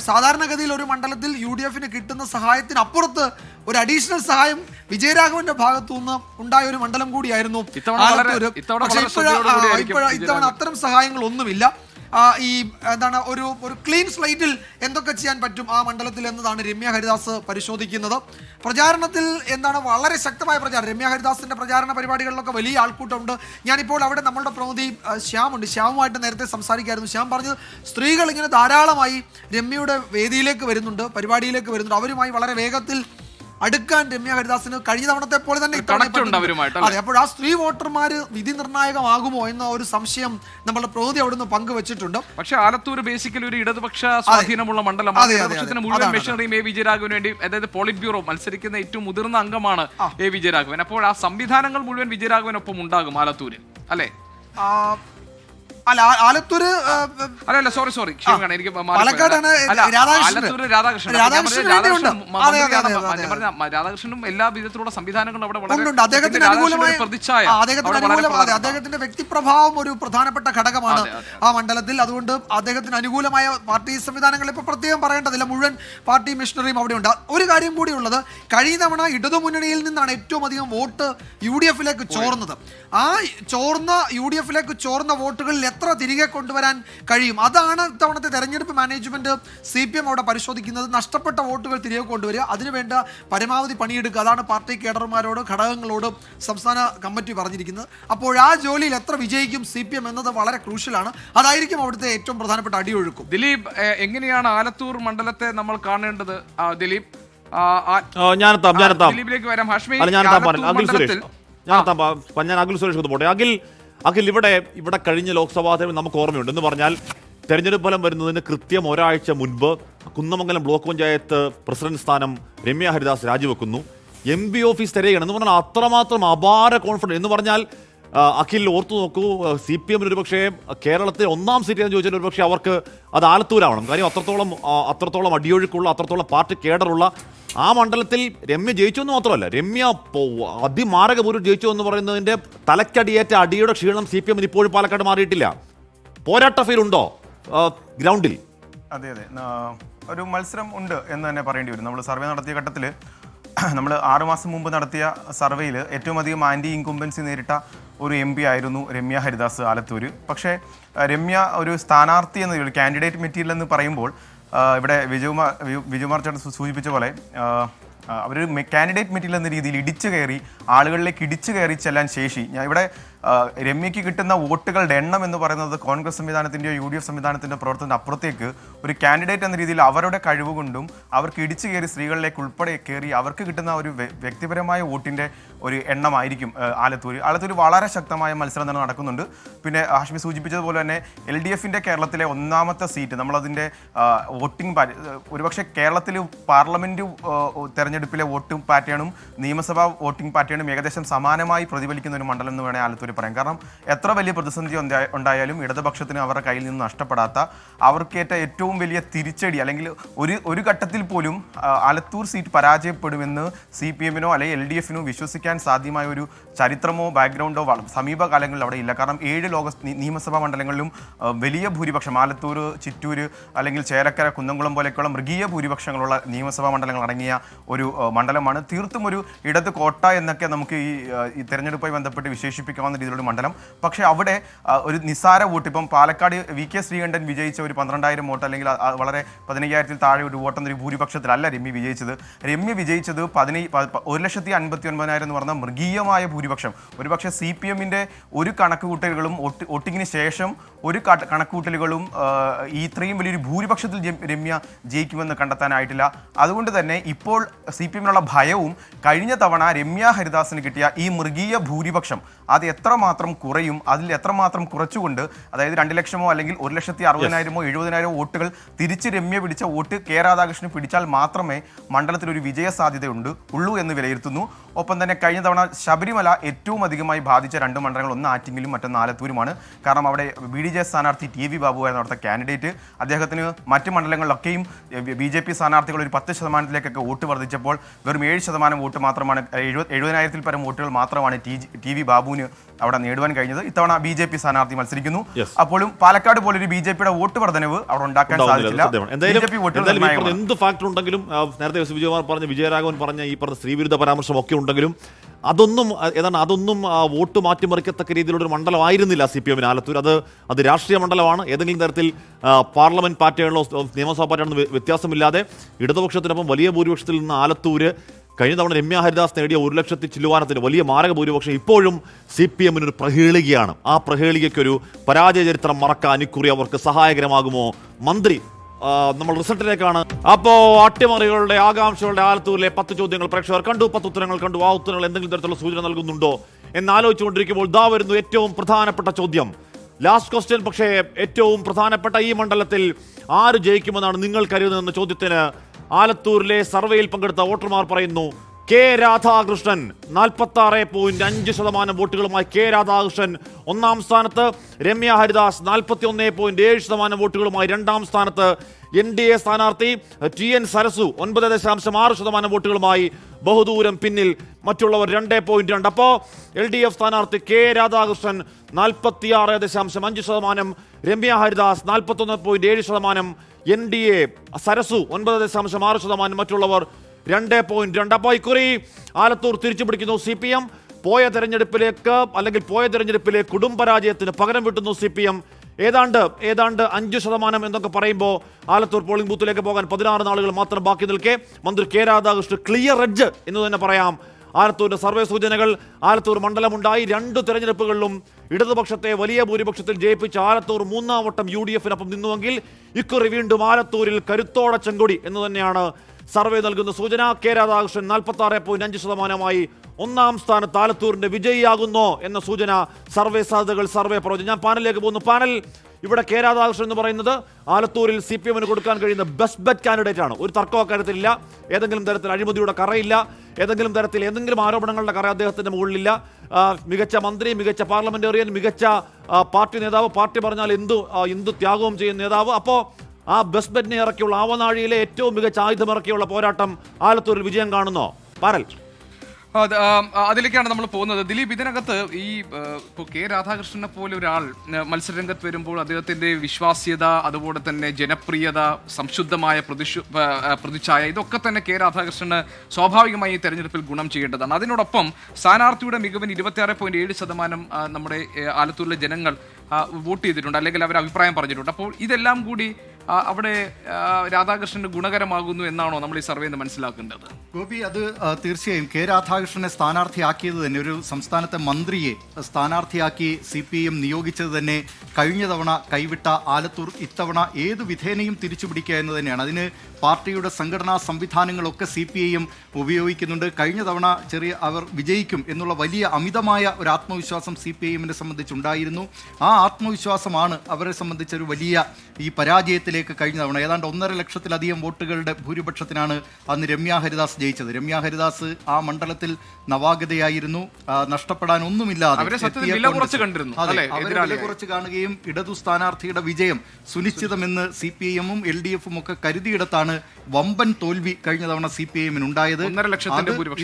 സാധാരണഗതിയിൽ ഒരു മണ്ഡലത്തിൽ UDF-ന് കിട്ടുന്ന സഹായത്തിന് അപ്പുറത്ത് ഒരു അഡീഷണൽ സഹായം വിജയരാഘവന്റെ ഭാഗത്തുനിന്ന് ഉണ്ടായ ഒരു മണ്ഡലം കൂടിയായിരുന്നു. പക്ഷേ ഇത്തവണ അത്തരം സഹായങ്ങൾ ഒന്നുമില്ല. ഈ എന്താണ് ഒരു ക്ലീൻ സ്ലൈറ്റിൽ എന്തൊക്കെ ചെയ്യാൻ പറ്റും ആ മണ്ഡലത്തിൽ എന്നതാണ് രമ്യ ഹരിദാസ് പരിശോധിക്കുന്നത്. പ്രചാരണത്തിൽ എന്താണ് വളരെ ശക്തമായ പ്രചാരണം. രമ്യ ഹരിദാസിന്റെ പ്രചാരണ പരിപാടികളിലൊക്കെ വലിയ ആൾക്കൂട്ടമുണ്ട്. ഞാനിപ്പോൾ അവിടെ നമ്മളുടെ പ്രതിനിധി ശ്യാമുണ്ട്. ശ്യാമുമായിട്ട് നേരത്തെ സംസാരിക്കായിരുന്നു. ശ്യാം പറഞ്ഞത് സ്ത്രീകൾ ഇങ്ങനെ ധാരാളമായി രമ്യയുടെ വേദിയിലേക്ക് വരുന്നുണ്ട്, പരിപാടിയിലേക്ക് വരുന്നുണ്ട്. അവരുമായി വളരെ വേഗത്തിൽ അടുക്കാൻ രമ്യ ഹരിദാസിന് കഴിഞ്ഞ തവണത്തെ പോലെ തന്നെ അതെ. അപ്പോൾ ആ സ്ത്രീ വോട്ടർമാർ വിധി നിർണായകമാകുമോ എന്ന ഒരു സംശയം നമ്മുടെ പ്രതിനിധി അവിടുന്ന് പങ്കുവച്ചിട്ടുണ്ട്. പക്ഷേ ആലത്തൂർ ബേസിക്കലി ഒരു ഇടതുപക്ഷ സ്വാധീനമുള്ള മണ്ഡലമാണ്. ഇടതുപക്ഷത്തിന് മുഴുവൻ മെഷീനറിയും എ വിജയരാഘവന് വേണ്ടി, അതായത് പോളിറ്റ് ബ്യൂറോ മത്സരിക്കുന്ന ഏറ്റവും മുതിർന്ന അംഗമാണ് എ വിജയരാഘവൻ. അപ്പോൾ ആ സംവിധാനങ്ങൾ മുഴുവൻ വിജയരാഘവനൊപ്പം ഉണ്ടാകും ആലത്തൂരിൽ, അല്ലേ? അല്ല, ആലത്തൂര് അല്ല സോറി എനിക്ക് പാലക്കാടാണ് രാധാകൃഷ്ണനും എല്ലാ വിധത്തിലുള്ള സംവിധാനങ്ങളും അവിടെ അദ്ദേഹത്തിന്റെ വ്യക്തിപ്രഭാവം ഒരു പ്രധാനപ്പെട്ട ഘടകമാണ് ആ മണ്ഡലത്തിൽ. അതുകൊണ്ട് അദ്ദേഹത്തിന് അനുകൂലമായ പാർട്ടി സംവിധാനങ്ങൾ ഇപ്പൊ പ്രത്യേകം പറയേണ്ടതില്ല. മുഴുവൻ പാർട്ടി മിഷണറിയും അവിടെ ഉണ്ട്. ഒരു കാര്യം കൂടി ഉള്ളത്, കഴിഞ്ഞ തവണ ഇടതുമുന്നണിയിൽ നിന്നാണ് ഏറ്റവും അധികം വോട്ട് UDF-ലേക്ക് ചോർന്നത്. ആ UDF-ലേക്ക് ചോർന്ന വോട്ടുകളിൽ എത്ര തിരികെ കൊണ്ടുവരാൻ കഴിയും, അതാണ് ഇത്തവണത്തെ തെരഞ്ഞെടുപ്പ് മാനേജ്മെന്റ് CPM അവിടെ പരിശോധിക്കുന്നത്. നഷ്ടപ്പെട്ട വോട്ടുകൾ തിരികെ കൊണ്ടുവരിക, അതിനുവേണ്ട പരമാവധി പണിയെടുക്കുക, അതാണ് പാർട്ടി കേഡർമാരോട് ഘടകങ്ങളോട് സംസ്ഥാന കമ്മിറ്റി പറഞ്ഞിരിക്കുന്നത്. അപ്പോൾ ആ ജോലിയിൽ എത്ര വിജയിക്കും CPM എന്നത് വളരെ ക്രൂഷ്യലാണ്. അതായിരിക്കും അവിടുത്തെ ഏറ്റവും പ്രധാനപ്പെട്ട അടിയൊഴുക്കും. ദിലീപ്, എങ്ങനെയാണ് ആലത്തൂർ മണ്ഡലത്തെ നമ്മൾ കാണേണ്ടത്? ദിലീപ്, ദിലീപിലേക്ക് വരാം. ഹാഷ്മി, ഞാൻ അഖിൽ സുരേഷ് പോട്ടെ. അഖിൽ, ഇവിടെ കഴിഞ്ഞ ലോക്സഭാ തെരഞ്ഞെടുപ്പ് നമുക്ക് ഓർമ്മയുണ്ട്. എന്ന് പറഞ്ഞാൽ തെരഞ്ഞെടുപ്പ് ഫലം വരുന്നതിന് കൃത്യം ഒരാഴ്ച മുൻപ് കുന്നമംഗലം ബ്ലോക്ക് പഞ്ചായത്ത് പ്രസിഡന്റ് സ്ഥാനം രമ്യ ഹരിദാസ് രാജിവെക്കുന്നു. MP ഓഫീസ് തിരയുകയാണ്. എന്ന് പറഞ്ഞാൽ അത്രമാത്രം അപാര കോൺഫിഡൻസ്. എന്ന് പറഞ്ഞാൽ അഖിൽ ഓർത്തു നോക്കൂ, CPM ഒരുപക്ഷേ കേരളത്തിൽ 1ാം സീറ്റ് എന്ന് ചോദിച്ചാൽ ഒരുപക്ഷെ അവർക്ക് അത് ആലത്തൂരാവണം. കാര്യം അത്രത്തോളം അടിയൊഴുക്കുള്ള, അത്രത്തോളം പാർട്ടി കേഡറുള്ള ആ മണ്ഡലത്തിൽ രമ്യ ജയിച്ചു എന്ന് മാത്രമല്ല, രമ്യ അതിമാരകപൂർവ്വം ജയിച്ചു എന്ന് പറയുന്നതിൻ്റെ തലക്കടിയേറ്റ അടിയുടെ ക്ഷീണം CPM ഇപ്പോഴും പാലക്കാട് മാറിയിട്ടില്ല. പോരാട്ട ഫീൽ ഉണ്ടോ ഗ്രൗണ്ടിൽ? അതെ, ഒരു മത്സരം ഉണ്ട് എന്ന് തന്നെ പറയേണ്ടി വരും. നമ്മൾ സർവേ നടത്തിയ ഘട്ടത്തിൽ, നമ്മൾ 6 മാസം മുമ്പ് നടത്തിയ സർവേയിൽ ഏറ്റവും അധികം ആൻറ്റി ഇൻകുംബൻസി നേരിട്ട ഒരു MP ആയിരുന്നു രമ്യ ഹരിദാസ് ആലത്തൂർ. പക്ഷേ രമ്യ ഒരു സ്ഥാനാർത്ഥി എന്ന കാൻഡിഡേറ്റ് മെറ്റീരിയൽ എന്ന് പറയുമ്പോൾ ഇവിടെ വിജയകുമാർ ചേട്ടൻ സൂചിപ്പിച്ച പോലെ അവരൊരു കാൻഡിഡേറ്റ് മെറ്റീരിയൽ എന്ന രീതിയിൽ ഇടിച്ചു കയറി ആളുകളിലേക്ക് ഇടിച്ചു കയറി ചെല്ലാൻ ശേഷി. ഇവിടെ രമ്യയ്ക്ക് കിട്ടുന്ന വോട്ടുകളുടെ എണ്ണം എന്ന് പറയുന്നത് കോൺഗ്രസ് സംവിധാനത്തിൻ്റെയോ UDF സംവിധാനത്തിൻ്റെ പ്രവർത്തനത്തിന് അപ്പുറത്തേക്ക് ഒരു കാൻഡിഡേറ്റ് എന്ന രീതിയിൽ അവരുടെ കഴിവ് കൊണ്ടും അവർക്ക് ഇടിച്ചു കയറി സ്ത്രീകളിലേക്ക് ഉൾപ്പെടെ കയറി അവർക്ക് കിട്ടുന്ന ഒരു വ്യക്തിപരമായ വോട്ടിൻ്റെ ഒരു എണ്ണമായിരിക്കും ആലത്തൂർ വളരെ ശക്തമായ മത്സരം തന്നെ നടക്കുന്നുണ്ട്. പിന്നെ ഹാഷ്മി സൂചിപ്പിച്ചതുപോലെ തന്നെ LDF-ൻ്റെ കേരളത്തിലെ 1ാമത്തെ സീറ്റ്, നമ്മളതിൻ്റെ വോട്ടിംഗ് ഒരുപക്ഷെ കേരളത്തിൽ പാർലമെൻറ്റ് തെരഞ്ഞെടുപ്പിലെ വോട്ടിംഗ് പാറ്റേണും നിയമസഭാ വോട്ടിംഗ് പാറ്റേണും ഏകദേശം സമാനമായി പ്രതിഫലിക്കുന്ന ഒരു മണ്ഡലം എന്ന് വേണേൽ ആലത്തൂർ പറയാം. കാരണം എത്ര വലിയ പ്രതിസന്ധി ഉണ്ടായാലും ഇടതുപക്ഷത്തിന് അവരുടെ കയ്യിൽ നിന്ന് നഷ്ടപ്പെടാത്ത, അവർക്കേറ്റ ഏറ്റവും വലിയ തിരിച്ചടി, അല്ലെങ്കിൽ ഒരു ഘട്ടത്തിൽ പോലും ആലത്തൂർ സീറ്റ് പരാജയപ്പെടുമെന്ന് CPM-നോ അല്ലെങ്കിൽ LDF-നോ വിശ്വസിക്കാൻ സാധ്യമായ ഒരു ചരിത്രമോ ബാക്ക്ഗ്രൗണ്ടോ സമീപകാലങ്ങളിൽ അവിടെ ഇല്ല. കാരണം 7 നിയമസഭാ മണ്ഡലങ്ങളിലും വലിയ ഭൂരിപക്ഷം, ആലത്തൂർ, ചിറ്റൂർ അല്ലെങ്കിൽ ചേലക്കര, കുന്നംകുളം പോലെയൊക്കെയുള്ള മൃഗീയ ഭൂരിപക്ഷങ്ങളുള്ള നിയമസഭാ മണ്ഡലങ്ങൾ അടങ്ങിയ ഒരു മണ്ഡലമാണ്. തീർത്തും ഒരു ഇടത് കോട്ട എന്നൊക്കെ നമുക്ക് ഈ തെരഞ്ഞെടുപ്പുമായി ബന്ധപ്പെട്ട് വിശേഷിപ്പിക്കാവുന്ന രീതിയിലുള്ള മണ്ഡലം. പക്ഷേ അവിടെ ഒരു നിസ്സാര വോട്ട്, ഇപ്പം പാലക്കാട് VK ശ്രീകണ്ഠൻ വിജയിച്ച ഒരു 12,000 വോട്ട് അല്ലെങ്കിൽ വളരെ 15,000-ൽ താഴെ ഒരു വോട്ടെന്നൊരു ഭൂരിപക്ഷത്തിലല്ല രമ്യ വിജയിച്ചത്. രമ്യ വിജയിച്ചത് 1,59,000 എന്ന് പറഞ്ഞ മൃഗീയമായ ഭൂരിപക്ഷം. ഒരുപക്ഷെ CPM-ൻ്റെ ഒരു കണക്കുകൂട്ടലുകളും വോട്ടിങ്ങിന് ശേഷം ഒരു കണക്കുകൂട്ടലുകളും ഇത്രയും വലിയൊരു ഭൂരിപക്ഷത്തിൽ രമ്യ ജയിക്കുമെന്ന് കണ്ടെത്താനായിട്ടില്ല. അതുകൊണ്ട് തന്നെ ഇപ്പോൾ CPM-നുള്ള ഭയവും കഴിഞ്ഞ തവണ രമ്യ ഹരിദാസിന് കിട്ടിയ ഈ മൃഗീയ ഭൂരിപക്ഷം അത് എത്രമാത്രം കുറയും, അതിൽ എത്രമാത്രം കുറച്ചുകൊണ്ട്, അതായത് 2 ലക്ഷമോ അല്ലെങ്കിൽ 1,60,000-ഓ 70,000 വോട്ടുകൾ തിരിച്ച് രമ്യ പിടിച്ച വോട്ട് K രാധാകൃഷ്ണൻ പിടിച്ചാൽ മാത്രമേ മണ്ഡലത്തിലൊരു വിജയ സാധ്യതയുള്ളൂ എന്ന് വിലയിരുത്തുന്നു. ഒപ്പം തന്നെ കഴിഞ്ഞ തവണ ശബരിമല ഏറ്റവും അധികമായി ബാധിച്ച 2 മണ്ഡലങ്ങൾ, ഒന്ന് ആറ്റിങ്ങലും മറ്റൊന്ന് ആലത്തൂരുമാണ്. കാരണം അവിടെ BDJ സ്ഥാനാർത്ഥി TV ബാബു ആയിരുന്നു അവിടുത്തെ കാൻഡിഡേറ്റ്. അദ്ദേഹത്തിന് മറ്റ് മണ്ഡലങ്ങളിലൊക്കെയും BJP സ്ഥാനാർത്ഥികൾ ഒരു 10%-ലേക്കൊക്കെ വോട്ട് വർദ്ധിച്ചപ്പോൾ വെറും 7% വോട്ട് മാത്രമാണ്, 70,000-ൽ പരം വോട്ടുകൾ മാത്രമാണ് TV ബാബുവിന് അവിടെ നേടുവാൻ കഴിഞ്ഞത്. ഇത്തവണ BJP സ്ഥാനാർത്ഥി മത്സരിക്കുന്നു. Yes. അപ്പോഴും പാലക്കാട് പോലൊരു BJPയുടെ വോട്ട് വർധനവ് അവിടെ ഉണ്ടാക്കാൻ സാധിച്ചില്ല. BJP വോട്ടുകൾ നിർണായകമാണ്. എന്ത് ഫാക്ടർ ഉണ്ടെങ്കിലും നേരത്തെ വിജയകുമാർ പറഞ്ഞ, വിജയരാഘവൻ പറഞ്ഞ ഈ പറഞ്ഞ സ്ത്രീവിരുദ്ധ പരാമർശം ഒക്കെ ഉണ്ടെങ്കിലും അതൊന്നും വോട്ട് മാറ്റിമറിക്കത്തക്ക രീതിയിലുള്ള ഒരു മണ്ഡലമായിരുന്നില്ല CPM ആലത്തൂർ. അത് രാഷ്ട്രീയ മണ്ഡലമാണ്. ഏതെങ്കിലും തരത്തിൽ പാർലമെന്റ് പാർട്ടികളിലോ നിയമസഭാ പാർട്ടിയാണെന്ന് വ്യത്യാസമില്ലാതെ ഇടതുപക്ഷത്തിനൊപ്പം വലിയ ഭൂരിപക്ഷത്തിൽ നിന്ന് ആലത്തൂര് കഴിഞ്ഞ തവണ രമ്യ ഹരിദാസ് നേടിയ 1 ലക്ഷത്തി ചില്ലുവാനത്തിന് വലിയ മാരക ഭൂരിപക്ഷം ഇപ്പോഴും CPM ഒരു പ്രഹേളികയാണ്. ആ പ്രഹേളികയ്ക്കൊരു പരാജയ ചരിത്രം മറക്കാൻ ഇക്കുറി അവർക്ക് സഹായകരമാകുമോ? മന്ത്രി, നമ്മൾ റിസൾട്ടിലേക്കാണ്. അപ്പോ അട്ടിമറികളുടെ ആകാംക്ഷകളുടെ ആലത്തൂരിലെ 10 ചോദ്യങ്ങൾ പ്രേക്ഷകർ കണ്ടു, 10 ഉത്തരങ്ങൾ കണ്ടു. ആ ഉത്തരങ്ങൾ എന്തെങ്കിലും തരത്തിലുള്ള സൂചന നൽകുന്നുണ്ടോ എന്നാലോചിച്ചുകൊണ്ടിരിക്കുമ്പോൾ ദാ വരുന്നു ഏറ്റവും പ്രധാനപ്പെട്ട ചോദ്യം. Last question. പക്ഷേ ഏറ്റവും പ്രധാനപ്പെട്ട ഈ മണ്ഡലത്തിൽ ആര് ജയിക്കുമെന്നാണ് നിങ്ങൾ കരുതുന്നതെന്ന ചോദ്യത്തിന് ആലത്തൂരിലെ സർവേയിൽ പങ്കെടുത്ത വോട്ടർമാർ പറയുന്നു കെ രാധാകൃഷ്ണൻ 46.5% വോട്ടുകളുമായി കെ രാധാകൃഷ്ണൻ ഒന്നാം സ്ഥാനത്ത്, രമ്യ ഹരിദാസ് 41.7% വോട്ടുകളുമായി രണ്ടാം സ്ഥാനത്ത്, NDA സ്ഥാനാർത്ഥി TN സരസു 9.6% വോട്ടുകളുമായി ബഹുദൂരം പിന്നിൽ, മറ്റുള്ളവർ 2.2. അപ്പോൾ LDF സ്ഥാനാർത്ഥി കെ രാധാകൃഷ്ണൻ 46.5%, രമ്യ ഹരിദാസ് 41.7%, NDA സരസു 9.6%, മറ്റുള്ളവർ 2.2. അപ്പോൾ ഇക്കുറി ആലത്തൂർ തിരിച്ചു പിടിക്കുന്നു CPM. പോയ തെരഞ്ഞെടുപ്പിലെ കുടുംബരാജയത്തിന് പകരം വിട്ടുന്നു CPM. ഏതാണ്ട് 5% എന്നൊക്കെ പറയുമ്പോൾ ആലത്തൂർ പോളിംഗ് ബൂത്തിലേക്ക് പോകാൻ 16 നാളുകൾ മാത്രം ബാക്കി നിൽക്കെ മന്ത്രി കെ രാധാകൃഷ്ണൻ ക്ലിയർ എഡ്ജ് എന്ന് തന്നെ പറയാം. ആലത്തൂരിന്റെ സർവേ സൂചനകൾ, ആലത്തൂർ മണ്ഡലമുണ്ടായി 2 തെരഞ്ഞെടുപ്പുകളിലും ഇടതുപക്ഷത്തെ വലിയ ഭൂരിപക്ഷത്തിൽ ജയിപ്പിച്ച ആലത്തൂർ 3ാം വട്ടം UDF-നൊപ്പം നിന്നുവെങ്കിൽ ഇക്കുറി വീണ്ടും ആലത്തൂരിൽ കരുത്തോടെ ചെങ്കൊടി എന്ന് തന്നെയാണ് സർവേ നൽകുന്ന സൂചന. കെ രാധാകൃഷ്ണൻ 46.5%മായി ഒന്നാം സ്ഥാനത്ത് ആലത്തൂരിന്റെ വിജയിയാകുന്നോ എന്ന സൂചന. സർവേ സാധ്യതകൾ, സർവേ പ്രവചനം. ഞാൻ പാനലിലേക്ക് പോകുന്നു. പാനൽ, ഇവിടെ കെ രാധാകൃഷ്ണൻ എന്ന് പറയുന്നത് ആലത്തൂരിൽ CPM-ന് കൊടുക്കാൻ കഴിയുന്ന ബെസ്റ്റ് ബെറ്റ് കാൻഡിഡേറ്റ് ആണ്. ഒരു തർക്കം അക്കാര്യത്തിലില്ല. ഏതെങ്കിലും തരത്തിൽ അഴിമതിയുടെ കറയില്ല, ഏതെങ്കിലും ആരോപണങ്ങളുടെ കറ അദ്ദേഹത്തിന്റെ മുകളിലില്ല. മികച്ച മന്ത്രി, മികച്ച പാർലമെന്റേറിയൻ, മികച്ച പാർട്ടി നേതാവ്, പാർട്ടി പറഞ്ഞാൽ എന്തു ത്യാഗവും ചെയ്യുന്ന നേതാവ്. അപ്പോൾ ആ ബെസ്റ്റ് ബെറ്റിനെ ഇറക്കിയുള്ള ആവനാഴിയിലെ ഏറ്റവും മികച്ച ആയുധം ഇറക്കിയുള്ള പോരാട്ടം ആലത്തൂരിൽ വിജയം കാണുന്നോ? പാരൽ, അതിലേക്കാണ് നമ്മൾ പോകുന്നത്. ദിലീപ്, ഇതിനകത്ത് ഈ ഇപ്പോൾ കെ രാധാകൃഷ്ണനെ പോലെ ഒരാൾ മത്സരരംഗത്ത് വരുമ്പോൾ അദ്ദേഹത്തിന്റെ വിശ്വാസ്യത, അതുപോലെ തന്നെ ജനപ്രിയത, സംശുദ്ധമായ പ്രതിച്ഛായ, ഇതൊക്കെ തന്നെ കെ രാധാകൃഷ്ണന് സ്വാഭാവികമായി ഈ തെരഞ്ഞെടുപ്പിൽ ഗുണം ചെയ്യേണ്ടതാണ്. അതിനോടൊപ്പം സ്ഥാനാർത്ഥിയുടെ മികവിന് 26.7% നമ്മുടെ ആലത്തൂരിലെ ജനങ്ങൾ വോട്ട് ചെയ്തിട്ടുണ്ട്, അല്ലെങ്കിൽ അവർ അഭിപ്രായം പറഞ്ഞിട്ടുണ്ട്. അപ്പോൾ ഇതെല്ലാം കൂടി അവിടെ രാധാകൃഷ്ണന് ഗുണകരമാകുന്നു എന്നാണോ നമ്മൾ ഈ സർവേയിൽ നിന്ന് മനസ്സിലാക്കേണ്ടത്? ഗോപി, അത് തീർച്ചയായും കെ രാധാകൃഷ്ണനെ സ്ഥാനാർത്ഥിയാക്കിയത് തന്നെ, ഒരു സംസ്ഥാനത്തെ മന്ത്രിയെ സ്ഥാനാർത്ഥിയാക്കി CPM നിയോഗിച്ചത് തന്നെ കഴിഞ്ഞ തവണ കൈവിട്ട ആലത്തൂർ ഇത്തവണ ഏത് വിധേനയും തിരിച്ചുപിടിക്കുക എന്ന് തന്നെയാണ്. അതിന് പാർട്ടിയുടെ സംഘടനാ സംവിധാനങ്ങളൊക്കെ CPM ഉപയോഗിക്കുന്നുണ്ട്. കഴിഞ്ഞ തവണ അവർ വിജയിക്കും എന്നുള്ള വലിയ അമിതമായ ഒരു ആത്മവിശ്വാസം CPM-നെ സംബന്ധിച്ചുണ്ടായിരുന്നു. ആ ആത്മവിശ്വാസമാണ് അവരെ സംബന്ധിച്ചൊരു വലിയ ഈ പരാജയത്തിലേക്ക് കഴിഞ്ഞ തവണ ഏതാണ്ട് 1.5 ലക്ഷത്തിലധികം വോട്ടുകളുടെ ഭൂരിപക്ഷത്തിനാണ് അന്ന് രമ്യ ഹരിദാസ് ജയിച്ചത്. രമ്യ ഹരിദാസ് ആ മണ്ഡലത്തിൽ നവാഗതയായിരുന്നു, നഷ്ടപ്പെടാൻ ഒന്നുമില്ലാതെ വില കുറച്ച് കാണുകയും ഇടതു സ്ഥാനാർത്ഥിയുടെ വിജയം സുനിശ്ചിതമെന്ന് CPM-ഉം LDF-ഉം ഒക്കെ കരുതിയിടത്താണ് വമ്പൻ തോൽവി കഴിഞ്ഞ തവണ CPM-ന് ഉണ്ടായത്.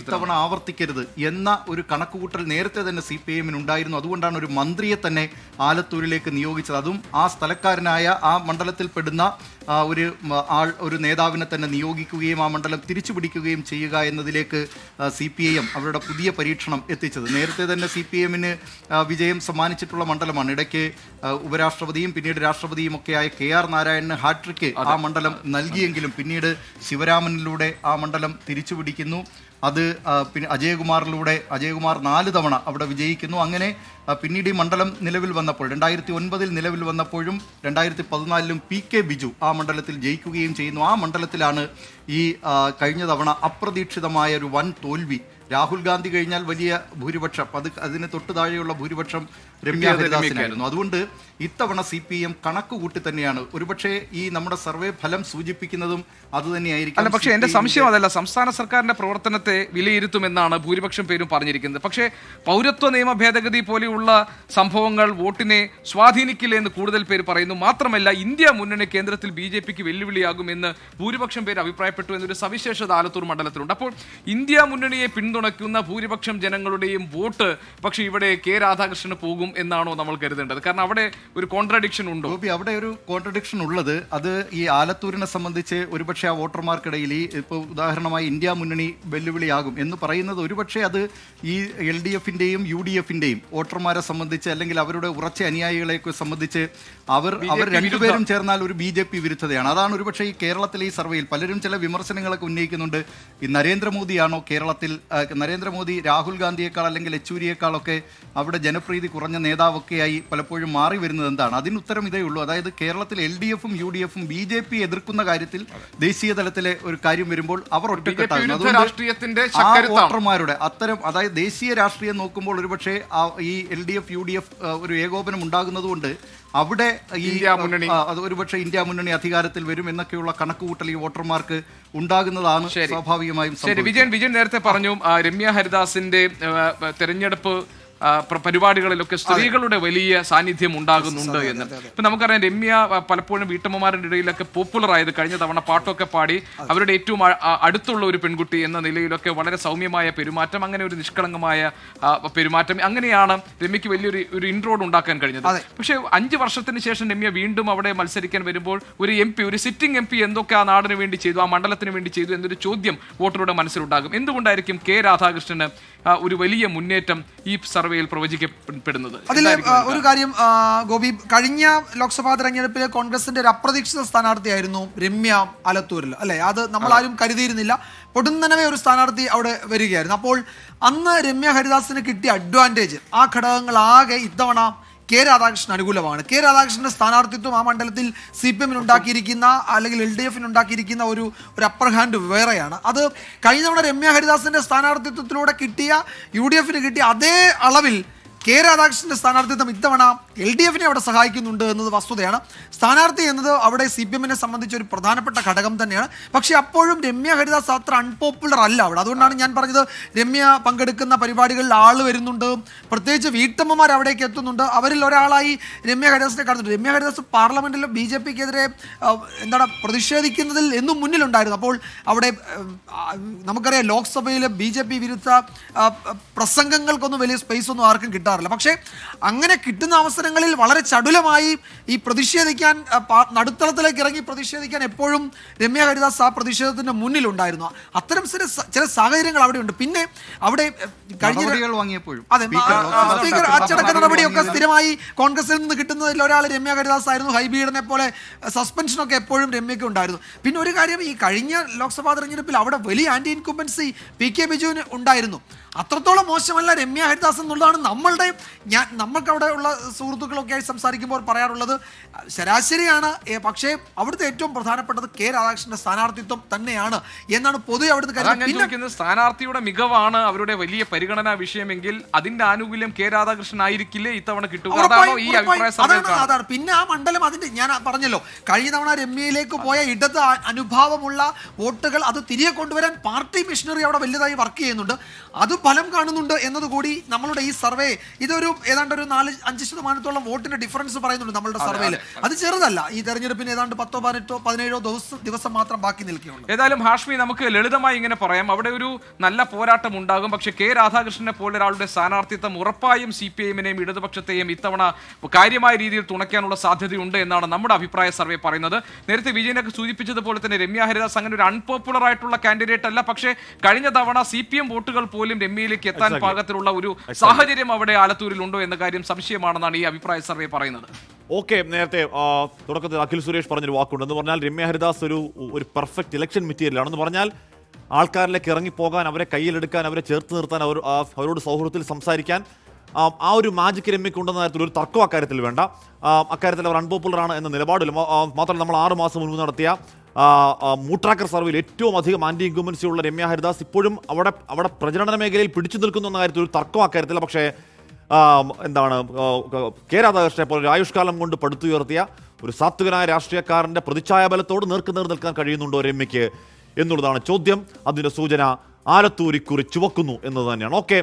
ഇത്തവണ ആവർത്തിക്കരുത് എന്ന ഒരു കണക്കുകൂട്ടൽ നേരത്തെ തന്നെ CPM-ന് ഉണ്ടായിരുന്നു. അതുകൊണ്ടാണ് ഒരു മന്ത്രിയെ തന്നെ ആലത്തൂരിലേക്ക് നിയോഗിച്ചത്. അതും ആ സ്ഥലക്കാരനായ, ആ മണ്ഡലത്തിൽപ്പെടുന്ന ഒരു നേതാവിനെ തന്നെ നിയോഗിക്കുകയും ആ മണ്ഡലം തിരിച്ചുപിടിക്കുകയും ചെയ്യുക എന്നതിലേക്ക് CPM അവരുടെ പുതിയ പരീക്ഷണം എത്തിച്ചത്. നേരത്തെ തന്നെ CPM-ന് വിജയം സമ്മാനിച്ചിട്ടുള്ള മണ്ഡലമാണ്. ഇടയ്ക്ക് ഉപരാഷ്ട്രപതിയും പിന്നീട് രാഷ്ട്രപതിയും ഒക്കെയായ KR നാരായണന് ഹാട്രിക്ക് ആ മണ്ഡലം നൽകിയെങ്കിലും പിന്നീട് ശിവരാമനിലൂടെ ആ മണ്ഡലം തിരിച്ചുപിടിക്കുന്നു. അത് പിന്നെ അജയകുമാർ 4 തവണ അവിടെ വിജയിക്കുന്നു. അങ്ങനെ പിന്നീട് ഈ മണ്ഡലം നിലവിൽ വന്നപ്പോൾ 2009 നിലവിൽ വന്നപ്പോഴും 2014 PK ബിജു ആ മണ്ഡലത്തിൽ ജയിക്കുകയും ചെയ്യുന്നു. ആ മണ്ഡലത്തിലാണ് ഈ കഴിഞ്ഞ തവണ അപ്രതീക്ഷിതമായ ഒരു വൻ തോൽവി. രാഹുൽ ഗാന്ധി കഴിഞ്ഞാൽ വലിയ ഭൂരിപക്ഷം, അതിന് തൊട്ടു താഴെയുള്ള ഭൂരിപക്ഷം രമ്യ ഹരിദാസിനായിരുന്നു. അതുകൊണ്ട് ഇത്തവണ CPM കണക്കുകൂട്ടി തന്നെയാണ്. ഒരുപക്ഷെ ഈ നമ്മുടെ സർവേ ഫലം സൂചിപ്പിക്കുന്നതും അതുതന്നെയായിരിക്കും. അല്ല, പക്ഷേ എന്റെ സംശയം അതല്ല. സംസ്ഥാന സർക്കാരിന്റെ പ്രവർത്തനത്തെ വിലയിരുത്തുമെന്നാണ് ഭൂരിപക്ഷം പേരും പറഞ്ഞിരിക്കുന്നത്. പക്ഷേ പൗരത്വ നിയമ ഭേദഗതി പോലെയുള്ള സംഭവങ്ങൾ വോട്ടിനെ സ്വാധീനിക്കില്ല എന്ന് കൂടുതൽ പേര് പറയുന്നു. മാത്രമല്ല, ഇന്ത്യ മുന്നണി കേന്ദ്രത്തിൽ BJPക്ക് വെല്ലുവിളിയാകുമെന്ന് ഭൂരിപക്ഷം പേര് അഭിപ്രായപ്പെട്ടു എന്നൊരു സവിശേഷത ആലത്തൂർ മണ്ഡലത്തിലുണ്ട്. അപ്പോൾ ഇന്ത്യ മുന്നണിയെ പിന്തുണയ്ക്കുന്ന ഭൂരിപക്ഷം ജനങ്ങളുടെയും വോട്ട് പക്ഷേ ഇവിടെ കെ രാധാകൃഷ്ണന് പോകും എന്നാണോ നമ്മൾ കരുതേണ്ടത്? കാരണം അവിടെ ഒരു കോൺട്രഡിക്ഷൻ ഉണ്ടോ? ഗോപി, അവിടെ ഒരു കോൺട്രഡിക്ഷൻ ഉള്ളത് അത് ഈ ആലത്തൂരിനെ സംബന്ധിച്ച് ഒരുപക്ഷെ ആ വോട്ടർമാർക്കിടയിൽ ഇപ്പോൾ ഉദാഹരണമായി ഇന്ത്യ മുന്നണി വെല്ലുവിളിയാകും എന്ന് പറയുന്നത് ഒരുപക്ഷെ അത് ഈ LDFന്റെയും UDFന്റെയും വോട്ടർമാരെ സംബന്ധിച്ച് അല്ലെങ്കിൽ അവരുടെ ഉറച്ച അനുയായികളെയൊക്കെ സംബന്ധിച്ച് അവർ രണ്ടുപേരും ചേർന്നാൽ ഒരു BJP വിരുദ്ധതയാണ്. അതാണ് ഒരുപക്ഷെ ഈ കേരളത്തിലെ ഈ സർവേയിൽ പലരും ചില വിമർശനങ്ങളൊക്കെ ഉന്നയിക്കുന്നുണ്ട്. ഈ നരേന്ദ്രമോദിയാണോ കേരളത്തിൽ നരേന്ദ്രമോദി രാഹുൽ ഗാന്ധിയേക്കാൾ അല്ലെങ്കിൽ യെച്ചൂരിയേക്കാളൊക്കെ അവിടെ ജനപ്രീതി കുറഞ്ഞ നേതാവൊക്കെയായി പലപ്പോഴും മാറി വരുന്നത് എന്താണ്? അതിനുത്തരം ഇതേ ഉള്ളൂ. അതായത് കേരളത്തിൽ LDFും UDFും BJP എതിർക്കുന്ന കാര്യത്തിൽ ദേശീയ തലത്തിലെ ഒരു കാര്യം വരുമ്പോൾ അവർ ഒറ്റക്കെട്ടാകുന്നു. അതുകൊണ്ട് ആ വോട്ടർമാരുടെ അത്തരം അതായത് ദേശീയ രാഷ്ട്രീയം നോക്കുമ്പോൾ ഒരുപക്ഷെ ഈ LDF UDF ഒരു ഏകോപനം ഉണ്ടാകുന്നതുകൊണ്ട് അവിടെ ഈ ഒരുപക്ഷെ ഇന്ത്യ മുന്നണി അധികാരത്തിൽ വരും എന്നൊക്കെയുള്ള കണക്കുകൂട്ടൽ ഈ വോട്ടർമാർക്ക് ഉണ്ടാകുന്നതാണ് സ്വാഭാവികമായും. വിജയൻ നേരത്തെ പറഞ്ഞു രമ്യ ഹരിദാസിന്റെ തെരഞ്ഞെടുപ്പ് പരിപാടികളിലൊക്കെ സ്ത്രീകളുടെ വലിയ സാന്നിധ്യം ഉണ്ടാകുന്നുണ്ട് എന്ന്. ഇപ്പൊ നമുക്കറിയാം, രമ്യ പലപ്പോഴും വീട്ടമ്മമാരുടെ ഇടയിലൊക്കെ പോപ്പുലർ ആയത് കഴിഞ്ഞ തവണ പാട്ടൊക്കെ പാടി അവരുടെ ഏറ്റവും അടുത്തുള്ള ഒരു പെൺകുട്ടി എന്ന നിലയിലൊക്കെ വളരെ സൗമ്യമായ പെരുമാറ്റം, അങ്ങനെ ഒരു നിഷ്കളങ്കമായ പെരുമാറ്റം, അങ്ങനെയാണ് രമ്യക്ക് വലിയൊരു ഇൻട്രോഡ് ഉണ്ടാക്കാൻ കഴിഞ്ഞത്. പക്ഷേ 5 വർഷത്തിന് ശേഷം രമ്യ വീണ്ടും അവിടെ മത്സരിക്കാൻ വരുമ്പോൾ ഒരു MP, ഒരു സിറ്റിംഗ് MP എന്തൊക്കെ ആ നാടിന് വേണ്ടി ചെയ്തു, ആ മണ്ഡലത്തിന് വേണ്ടി ചെയ്തു എന്നൊരു ചോദ്യം വോട്ടറുടെ മനസ്സിലുണ്ടാകും. എന്തുകൊണ്ടായിരിക്കും കെ രാധാകൃഷ്ണന് ഒരു വലിയ മുന്നേറ്റം ഈ സർവേയിൽ പ്രവചിക്കപ്പെടുന്നത്? അതിൽ ഒരു കാര്യം ഗോപി, കഴിഞ്ഞ ലോക്സഭാ തെരഞ്ഞെടുപ്പിലെ കോൺഗ്രസിന്റെ ഒരു അപ്രതീക്ഷിത സ്ഥാനാർത്ഥിയായിരുന്നു രമ്യ ആലത്തൂരിൽ, അല്ലെ? അത് നമ്മളാരും കരുതിയിരുന്നില്ല. പൊടുന്നനവേ ഒരു സ്ഥാനാർത്ഥി അവിടെ വരികയായിരുന്നു. അപ്പോൾ അന്ന് രമ്യ ഹരിദാസിന് കിട്ടിയ അഡ്വാൻറ്റേജ്, ആ ഘടകങ്ങളാകെ ഇത്തവണ കെ രാധാകൃഷ്ണൻ അനുകൂലമാണ്. കെ രാധാകൃഷ്ണന്റെ സ്ഥാനാർത്ഥിത്വം ആ മണ്ഡലത്തിൽ CPM ഉണ്ടാക്കിയിരിക്കുന്ന അല്ലെങ്കിൽ LDF ഉണ്ടാക്കിയിരിക്കുന്ന ഒരു അപ്പർ ഹാൻഡ് വേറെയാണ്. അത് കഴിഞ്ഞ തവണ രമ്യ ഹരിദാസിന്റെ സ്ഥാനാർത്ഥിത്വത്തിലൂടെ കിട്ടിയ UDF കിട്ടിയ അതേ അളവിൽ കെ രാധാകൃഷ്ണന്റെ സ്ഥാനാർത്ഥിത്വം ഇത്തവണ LDF അവിടെ സഹായിക്കുന്നുണ്ട് എന്നത് വസ്തുതയാണ്. സ്ഥാനാർത്ഥി എന്നത് അവിടെ CPM സംബന്ധിച്ച് ഒരു പ്രധാനപ്പെട്ട ഘടകം തന്നെയാണ്. പക്ഷേ അപ്പോഴും രമ്യ ഹരിദാസ് അത്ര അൺപോപ്പുലർ അല്ല അവിടെ. അതുകൊണ്ടാണ് ഞാൻ പറഞ്ഞത് രമ്യ പങ്കെടുക്കുന്ന പരിപാടികളിൽ ആൾ വരുന്നുണ്ട്, പ്രത്യേകിച്ച് വീട്ടമ്മമാർ അവിടേക്ക് എത്തുന്നുണ്ട്. അവരിൽ ഒരാളായി രമ്യ ഹരിദാസിനെ കാണുന്നുണ്ട്. രമ്യ ഹരിദാസ് പാർലമെന്റിൽ BJPക്കെതിരെ പ്രതിഷേധിക്കുന്നതിൽ എന്നും മുന്നിലുണ്ടായിരുന്നു. അപ്പോൾ അവിടെ നമുക്കറിയാം, ലോക്സഭയിൽ BJP വിരുദ്ധ പ്രസംഗങ്ങൾക്കൊന്നും വലിയ സ്പേസ് ഒന്നും ആർക്കും കിട്ടാറില്ല. പക്ഷേ അങ്ങനെ കിട്ടുന്ന അവസരങ്ങളിൽ വളരെ ചടുലമായി ഈ പ്രതിഷേധിക്കാൻ, നടുത്തളത്തിലേക്ക് ഇറങ്ങി പ്രതിഷേധിക്കാൻ എപ്പോഴും രമ്യ ഹരിദാസ് ആ പ്രതിഷേധത്തിന്റെ മുന്നിലുണ്ടായിരുന്നു. അത്തരം ചില സാഹചര്യങ്ങൾ അവിടെയുണ്ട്. പിന്നെ അവിടെ കഴിഞ്ഞ അതെ, സ്പീക്കർ അച്ചടക്ക നടപടിയൊക്കെ സ്ഥിരമായി കോൺഗ്രസിൽ നിന്ന് കിട്ടുന്നതിൽ ഒരാൾ രമ്യ ഹരിദാസ് ആയിരുന്നു. ഹൈബീഡനെ പോലെ സസ്പെൻഷനൊക്കെ എപ്പോഴും രമ്യയ്ക്ക് ഉണ്ടായിരുന്നു. പിന്നെ ഒരു കാര്യം, ഈ കഴിഞ്ഞ ലോക്സഭാ തെരഞ്ഞെടുപ്പിൽ അവിടെ വലിയ ആന്റി ഇൻകുംബൻസി PK ബിജുവിന് ഉണ്ടായിരുന്നു. അത്രത്തോളം മോശമല്ല രമ്യ ഹരിദാസ് എന്നുള്ളതാണ് നമ്മൾക്ക് അവിടെ ഉള്ള സുഹൃത്തുക്കളൊക്കെ ആയി സംസാരിക്കുമ്പോൾ പറയാറുള്ളത്. ശരാശരിയാണ്, പക്ഷേ അവിടുത്തെ ഏറ്റവും പ്രധാനപ്പെട്ടത് കെ രാധാകൃഷ്ണന്റെ സ്ഥാനാർത്ഥിത്വം തന്നെയാണ് എന്നാണ് പൊതുവെ അവിടുത്തെ കാര്യം. സ്ഥാനാർത്ഥിയുടെ മികവാണ് അവരുടെ വലിയ പരിഗണനാ വിഷയമെങ്കിൽ അതിന്റെ ആനുകൂല്യം കെ രാധാകൃഷ്ണൻ ആയിരിക്കില്ലേ ഇത്തവണ കിട്ടുക? അതാണ്. പിന്നെ ആ മണ്ഡലം, അതിന്റെ ഞാൻ പറഞ്ഞല്ലോ, കഴിഞ്ഞ തവണ രമ്യയിലേക്ക് പോയ ഇടത് അനുഭാവമുള്ള വോട്ടുകൾ അത് തിരികെ കൊണ്ടുവരാൻ പാർട്ടി മിഷനറി അവിടെ വലുതായി വർക്ക് ചെയ്യുന്നുണ്ട്. അത് ഫലം കാണുന്നുണ്ട് എന്നതുകൂടി നമ്മളുടെ ഈ സർവേ, ഇതൊരു ഏതാണ്ട് ഒരു 4-5% വോട്ടിന്റെ ഡിഫറൻസ് പറയുന്നുണ്ട് നമ്മളുടെ സർവേയിൽ. അത് ചെറുതല്ല. ഈ തെരഞ്ഞെടുപ്പിന് ഏതാണ്ട് 10-18-17 ദിവസം മാത്രം ബാക്കി നിൽക്കുകയുള്ളൂ. ഏതായാലും ഹാഷ്മി, നമുക്ക് ലളിതമായി ഇങ്ങനെ പറയാം, അവിടെ ഒരു നല്ല പോരാട്ടം ഉണ്ടാകും. പക്ഷെ കെ രാധാകൃഷ്ണനെ പോലെ ഒരാളുടെ സ്ഥാനാർത്ഥിത്വം ഉറപ്പായും CPM-നെയും ഇടതുപക്ഷത്തെയും ഇത്തവണ കാര്യമായ രീതിയിൽ തുണയ്ക്കാനുള്ള സാധ്യതയുണ്ട് എന്നാണ് നമ്മുടെ അഭിപ്രായ സർവേ പറയുന്നത്. നേരത്തെ വിജയനൊക്കെ സൂചിപ്പിച്ചതുപോലെ തന്നെ രമ്യ ഹരിദാസ് അങ്ങനെ ഒരു അൺപോപ്പുലർ ആയിട്ടുള്ള കാൻഡിഡേറ്റ് അല്ല. പക്ഷേ കഴിഞ്ഞ തവണ CPM വോട്ടുകൾ പോലും രമ്യയിലേക്ക് എത്താൻ പാകത്തിലുള്ള ഒരു സാഹചര്യം അവിടെ ആലത്തൂരിൽ ഉണ്ടോ എന്ന കാര്യം സംശയമാണെന്നാണ് ഈ അഭിപ്രായ സർവേ പറയുന്നത്. ഓക്കെ, നേരത്തെ തുടക്കത്തിൽ അഖിൽ സുരേഷ് പറഞ്ഞൊരു വാക്കുണ്ട്. എന്ന് പറഞ്ഞാൽ രമ്യ ഹരിദാസ് ഒരു പെർഫെക്റ്റ് ഇലക്ഷൻ മെറ്റീരിയൽ ആണെന്ന് പറഞ്ഞാൽ ആൾക്കാരിലേക്ക് ഇറങ്ങിപ്പോകാൻ, അവരെ കയ്യിലെടുക്കാൻ, അവരെ ചേർത്ത് നിർത്താൻ, അവരോട് സൗഹൃദത്തിൽ സംസാരിക്കാൻ ആ ഒരു മാജിക് രമ്യക്ക് ഉണ്ടെന്ന കാര്യത്തിൽ ഒരു തർക്കം അക്കാര്യത്തിൽ വേണ്ട. അക്കാര്യത്തിൽ അവർ അൺപോപ്പുലർ ആണ് എന്ന നിലപാടില്ല. മാത്രമല്ല, നമ്മൾ 6 മാസം മുൻപ് നടത്തിയ മൂട്രാക്കർ സർവേയിൽ ഏറ്റവും അധികം ആന്റി ഇൻകുംബൻസി ഉള്ള രമ്യ ഹരിദാസ് ഇപ്പോഴും അവിടെ പ്രചരണ മേഖലയിൽ പിടിച്ചു നിൽക്കുന്നു എന്ന കാര്യത്തിൽ ഒരു തർക്കം അക്കാര്യത്തില്ല. പക്ഷേ എന്താണ് കെ രാധാകൃഷ്ണനെ പോലെ ഒരു ആയുഷ്കാലം കൊണ്ട് പടുത്തുയർത്തിയ ഒരു സാത്വികനായ രാഷ്ട്രീയക്കാരൻ്റെ പ്രതിച്ഛായ ബലത്തോട് നേർക്കുനേർ നിൽക്കാൻ കഴിയുന്നുണ്ടോ രമ്യയ്ക്ക് എന്നുള്ളതാണ് ചോദ്യം. അതിൻ്റെ സൂചന ആലത്തൂർ ഇക്കുറി ചുവക്കുന്നു എന്നത് തന്നെയാണ്. ഓക്കെ.